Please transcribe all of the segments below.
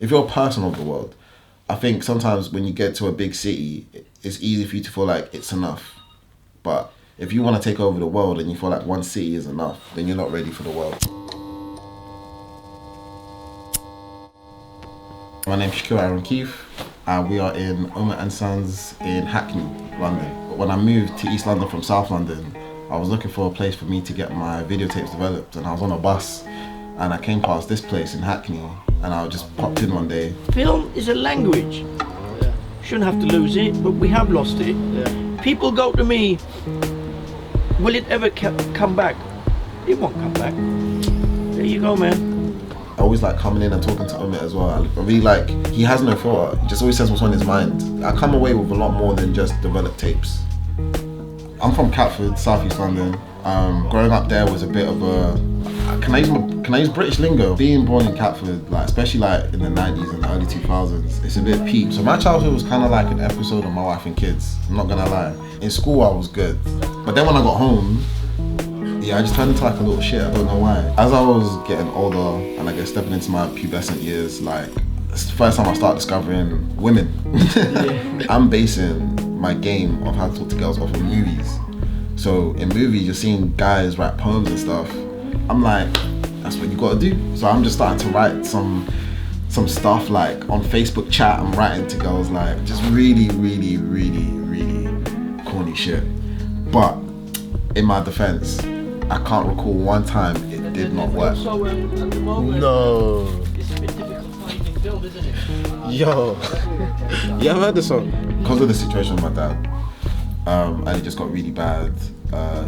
If you're a person of the world, I think sometimes when you get to a big city, it's easy for you to feel like it's enough. But if you want to take over the world and you feel like one city is enough, then you're not ready for the world. My name's Shaquille-Aaron Keith, and we are in Omer & Sons in Hackney, London. When I moved to East London from South London, I was looking for a place for me to get my videotapes developed, and I was on a bus and I came past this place in Hackney and I just popped in one day. Film is a language. Yeah. Shouldn't have to lose it, but we have lost it. Yeah. People go to me, will it ever come back? It won't come back. There you go, man. I always like coming in and talking to Omit as well. I really like, he has no filter. He just always says what's on his mind. I come away with a lot more than just developed tapes. I'm from Catford, South East London. Growing up there was a bit of a, can I use British lingo? Being born in Catford, like especially like in the 90s and the early 2000s, it's a bit peak. So my childhood was kind of like an episode of My Wife and Kids, I'm not gonna lie. In school I was good, but then when I got home, yeah, I just turned into like a little shit, I don't know why. As I was getting older and I guess stepping into my pubescent years, like it's the first time I started discovering women. I'm basing my game of how to talk to girls off of movies. So in movies, you're seeing guys write poems and stuff. I'm like, that's what you gotta do. So I'm just starting to write some stuff like on Facebook chat. I'm writing to girls like just really corny shit. But in my defense, I can't recall one time it did not work. So at the moment, No. it's a bit difficult finding film, isn't it? Yo. Yeah, I've heard the song. Because of the situation with my dad, and it just got really bad,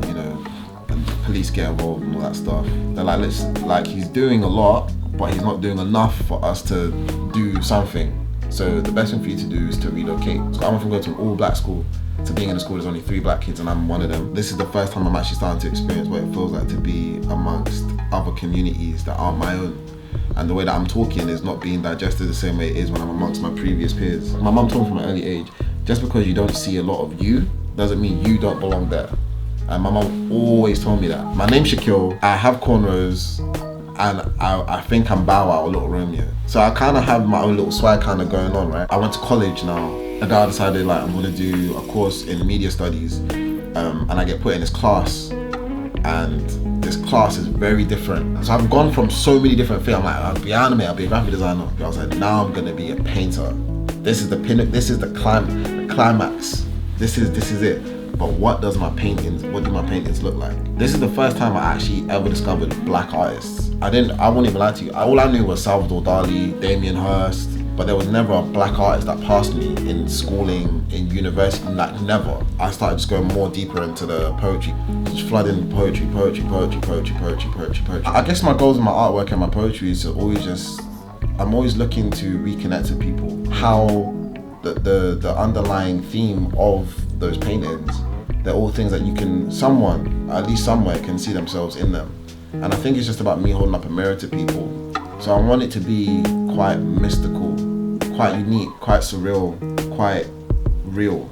you know, and the police get involved and all that stuff. They're like, he's doing a lot, but he's not doing enough for us to do something. So the best thing for you to do is to relocate. So I went from going to an all black school to being in a school there's only 3 black kids and I'm one of them. This is the first time I'm actually starting to experience what it feels like to be amongst other communities that aren't my own. And the way that I'm talking is not being digested the same way it is when I'm amongst my previous peers. My mum told me from an early age, just because you don't see a lot of you, doesn't mean you don't belong there. And my mum always told me that. My name's Shaquille, I have cornrows, and I think I'm Bow Wow or Little Romeo. So I kind of have my own little swag kind of going on, right? I went to college now, and I decided like I'm gonna do a course in media studies, and I get put in this class, and this class is very different. So I've gone from so many different things. I'm like, I'll be anime, I'll be a graphic designer. I was like, now I'm gonna be a painter. This is the pinnacle, this is the climax. This is it. But what do my paintings look like? This is the first time I actually ever discovered black artists. I won't even lie to you. All I knew was Salvador Dali, Damien Hirst, but there was never a black artist that passed me in schooling, in university, like never. I started just going more deeper into the poetry, just flooding poetry. I guess my goals in my artwork and my poetry is to always I'm always looking to reconnect to people. How the underlying theme of those paintings, they're all things that you can, someone, at least somewhere, can see themselves in them. And I think it's just about me holding up a mirror to people. So I want it to be quite mystical, quite unique, quite surreal, quite real.